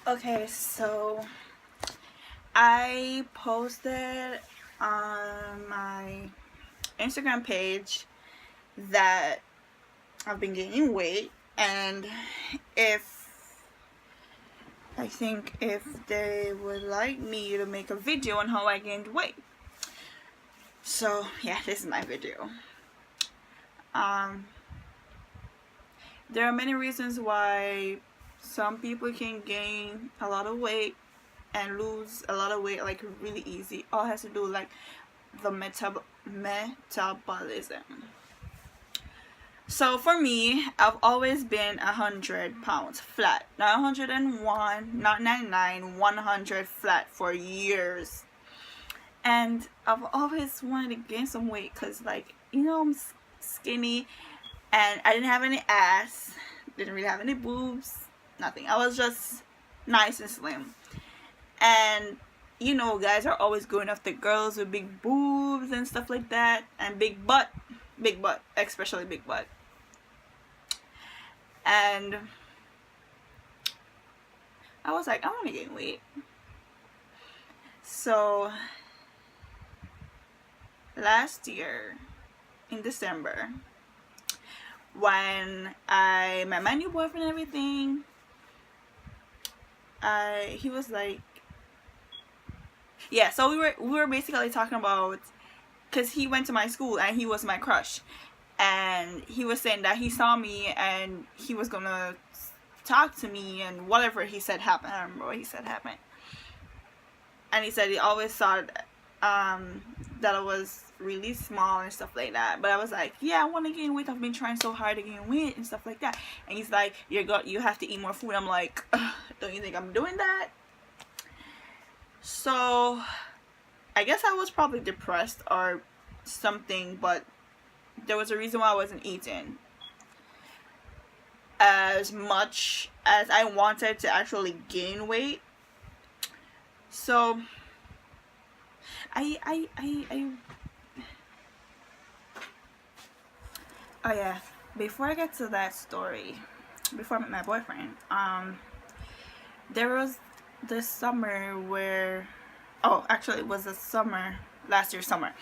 Okay, so I posted on my Instagram page that I've been gaining weight, and if they would like me to make a video on how I gained weight. So yeah, this is my video. There are many reasons why some people can gain a lot of weight and lose a lot of weight like really easy. All has to do like the metabolism. So for me, I've always been 100 pounds flat, not 101, not 99, 100 flat for years. And I've always wanted to gain some weight because, like, I'm skinny and I didn't have any ass, didn't really have any boobs, nothing. I was just nice and slim. And guys are always going after girls with big boobs and stuff like that, and big butt, especially big butt. And I was like, I want to gain weight. So last year in December, when I met my new boyfriend and everything, he was like, yeah, so we were basically talking about, because he went to my school and he was my crush, and he was saying that he saw me and he was gonna talk to me, and whatever he said happened. I don't remember what he said happened. And he said he always thought that I was really small and stuff like that. But I was like, yeah, I want to gain weight. I've been trying so hard to gain weight and stuff like that. And he's like, you have to eat more food. I'm like, don't you think I'm doing that? So I guess I was probably depressed or something, but there was a reason why I wasn't eating as much as I wanted to actually gain weight. So oh yeah, before I get to that story, before I met my boyfriend, there was this summer where, actually it was the summer, last year's summer,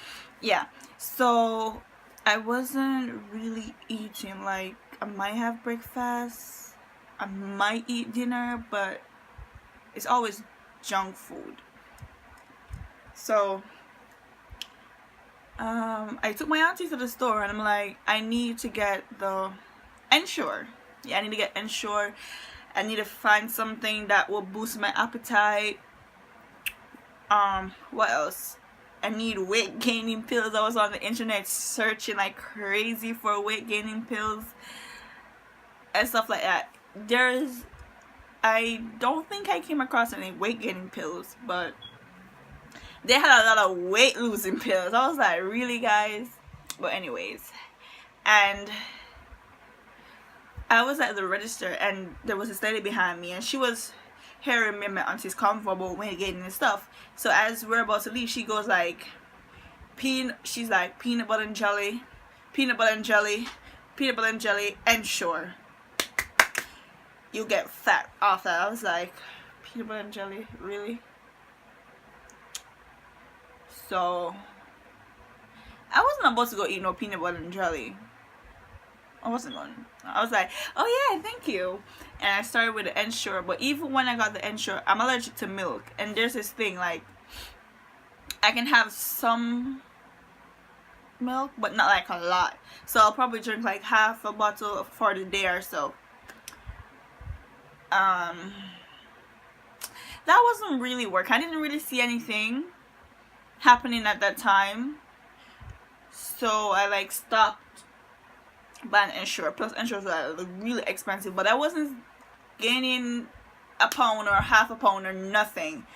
yeah, so I wasn't really eating. Like, I might have breakfast, I might eat dinner, but it's always junk food. So I took my auntie to the store and I'm like, I need to get the Ensure. Yeah, I need to get Ensure. I need to find something that will boost my appetite. What else? I need weight gaining pills. I was on the internet searching like crazy for weight gaining pills and stuff like that. I don't think I came across any weight gaining pills, but they had a lot of weight losing pills. I was like, really, guys? But anyways, and I was at the register and there was this lady behind me and she was hearing me and my auntie's convo about weight gaining and stuff. So as we're about to leave, she goes like, she's like, peanut butter and jelly, peanut butter and jelly, peanut butter and jelly, Ensure. You get fat off that. I was like, peanut butter and jelly, really? So I wasn't about to go eat no peanut butter and jelly. I wasn't going. I was like, oh yeah, thank you. And I started with the Ensure. But even when I got the Ensure, I'm allergic to milk. And there's this thing, like, I can have some milk, but not like a lot. So I'll probably drink like half a bottle for the day or so. That wasn't really working. I didn't really see anything happening at that time. So I like stopped buying Ensure. Plus Ensure was really expensive, but I wasn't gaining a pound or half a pound or nothing.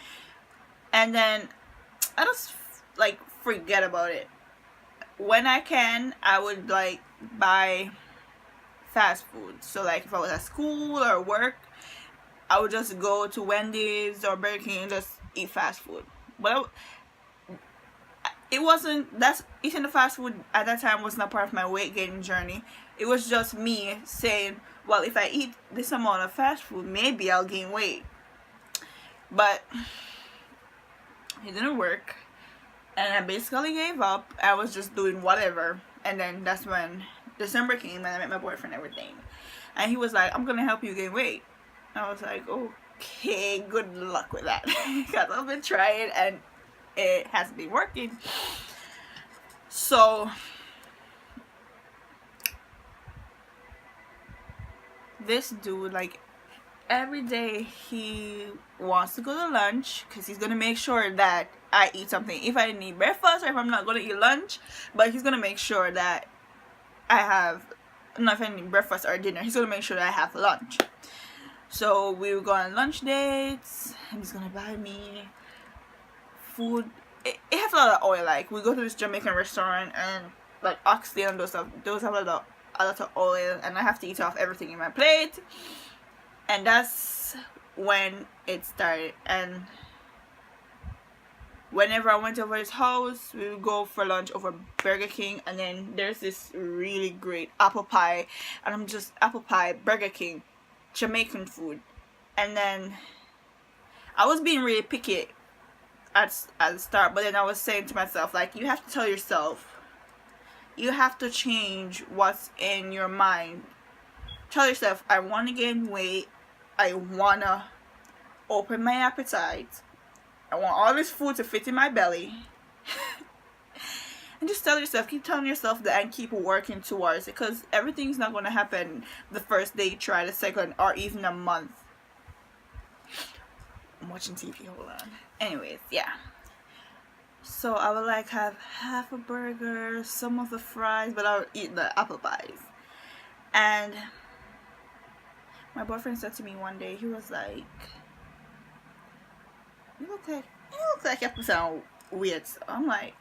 And then I just like forget about it. When I can, I would like buy fast food. So like if I was at school or work, I would just go to Wendy's or Burger King and just eat fast food. But it wasn't, eating the fast food at that time was not part of my weight gaining journey. It was just me saying, well, if I eat this amount of fast food, maybe I'll gain weight. but it didn't work, and I basically gave up. I was just doing whatever, and then that's when December came and I met my boyfriend and everything, and he was like, I'm gonna help you gain weight. I was like, okay, good luck with that, because I've been trying and it has been working. So this dude, like, every day he wants to go to lunch because he's gonna make sure that I eat something. If I didn't eat breakfast or if I'm not gonna eat lunch, but he's gonna make sure that I have, not if I didn't eat breakfast or dinner, he's gonna make sure that I have lunch. So we would go on lunch dates and he's gonna buy me food. It has a lot of oil. Like, we go to this Jamaican restaurant and like oxtail and those stuff, those have a lot of oil, and I have to eat off everything in my plate. And that's when it started. And whenever I went over his house, we would go for lunch over Burger King. And then there's this really great apple pie, and I'm just, apple pie, Burger King, Jamaican food. And then I was being really picky at the start, but then I was saying to myself, like, you have to tell yourself, you have to change what's in your mind. Tell yourself, I want to gain weight, I want to open my appetite, I want all this food to fit in my belly. And just tell yourself, keep telling yourself that, and keep working towards it, because everything's not going to happen the first day you try, the second, or even a month. I'm watching TV, hold on. Anyways, yeah. So I would like have half a burger, some of the fries, but I would eat the apple pies. And my boyfriend said to me one day, he was like, you look like you have to sound weird. So I'm like,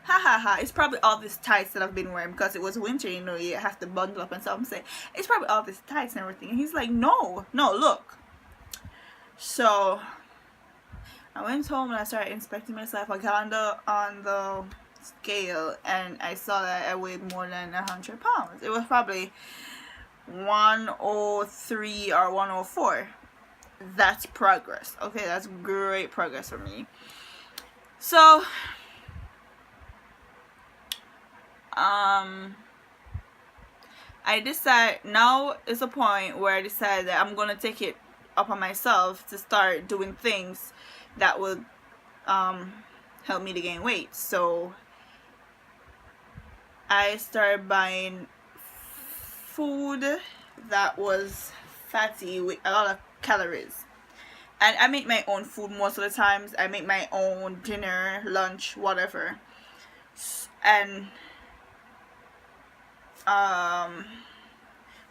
ha ha ha, it's probably all these tights that I've been wearing, because it was winter, you know, you have to bundle up and stuff. I'm saying, it's probably all these tights and everything. And he's like, no, look. So I went home and I started inspecting myself. I got on the scale and I saw that I weighed more than 100 pounds. It was probably 103 or 104. That's progress. Okay, that's great progress for me. So I decided, now is a point where I decided that I'm gonna take it upon myself to start doing things that would help me to gain weight. So I started buying food that was fatty with a lot of calories, and I make my own food most of the times. I make my own dinner, lunch, whatever. And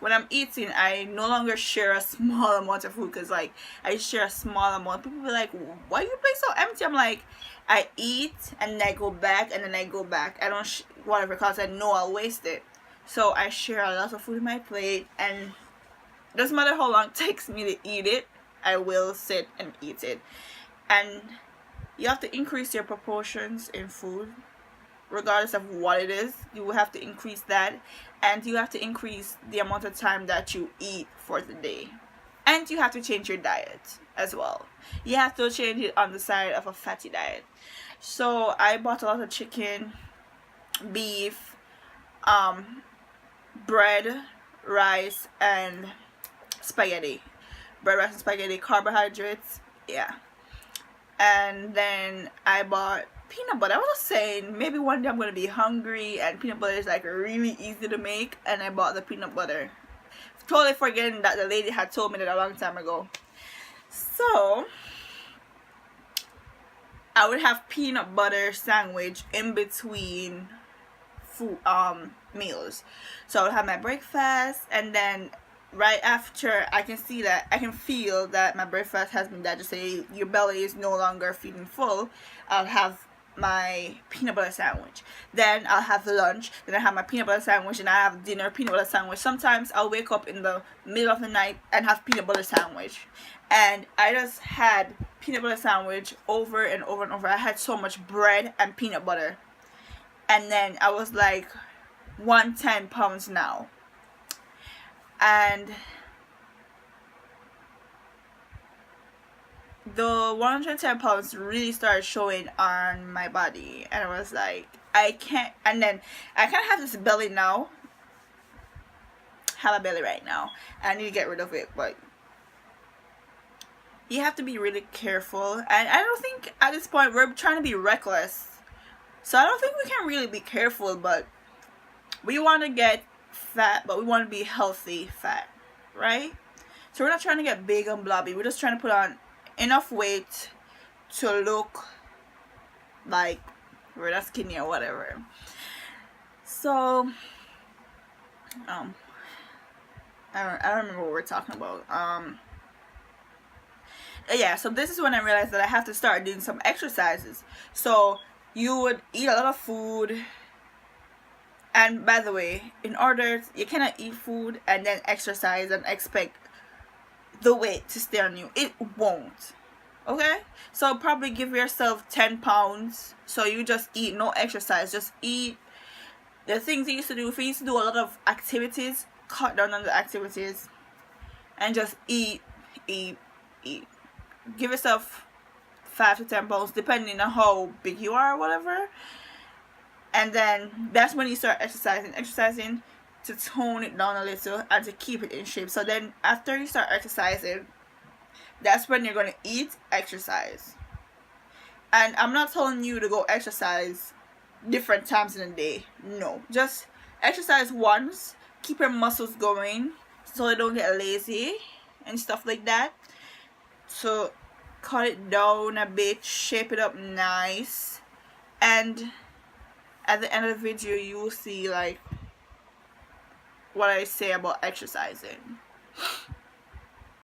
when I'm eating, I no longer share a small amount of food, because like, I share a small amount. People be like, why you play so empty? I'm like, I eat and then I go back and then I go back. I don't whatever, because I know I'll waste it. So I share a lot of food in my plate, and it doesn't matter how long it takes me to eat it, I will sit and eat it. And you have to increase your proportions in food, regardless of what it is. You will have to increase that, and you have to increase the amount of time that you eat for the day. And you have to change your diet as well. You have to change it on the side of a fatty diet. So I bought a lot of chicken, beef, bread, rice, and spaghetti. Bread, rice, and spaghetti, carbohydrates, yeah. And then I bought peanut butter. I was just saying, maybe one day I'm gonna be hungry, and peanut butter is like really easy to make, and I bought the peanut butter, totally forgetting that the lady had told me that a long time ago. So I would have peanut butter sandwich in between food meals. So I would have my breakfast, and then right after, I can feel that my breakfast has been digested, your belly is no longer feeling full, I'll have my peanut butter sandwich. Then I'll have lunch, then I have my peanut butter sandwich, and I have dinner, peanut butter sandwich. Sometimes I'll wake up in the middle of the night and have peanut butter sandwich. And I just had peanut butter sandwich over and over and over. I had so much bread and peanut butter. And then I was like 110 pounds now. And the 110 pounds really started showing on my body, and I was like, I can't. And then I kind of have this belly now. Have a belly right now. I need to get rid of it, but you have to be really careful. And I don't think at this point we're trying to be reckless, so I don't think we can really be careful. But we want to get fat, but we want to be healthy fat, right? So we're not trying to get big and blobby. We're just trying to put on enough weight to look like we're not skinny or whatever. So I don't remember what we're talking about. Yeah, so this is when I realized that I have to start doing some exercises. So you would eat a lot of food, and by the way, in order, you cannot eat food and then exercise and expect the weight to stay on you. It won't. Okay? So probably give yourself 10 pounds. So you just eat, no exercise. Just eat the things you used to do. If you used to do a lot of activities, cut down on the activities and just eat. Give yourself 5 to 10 pounds depending on how big you are or whatever. And then that's when you start exercising to tone it down a little and to keep it in shape. So then after you start exercising, that's when you're going to eat, exercise. And I'm not telling you to go exercise different times in the day. No, just exercise once, keep your muscles going so they don't get lazy and stuff like that. So cut it down a bit, shape it up nice, and at the end of the video you will see like what I say about exercising.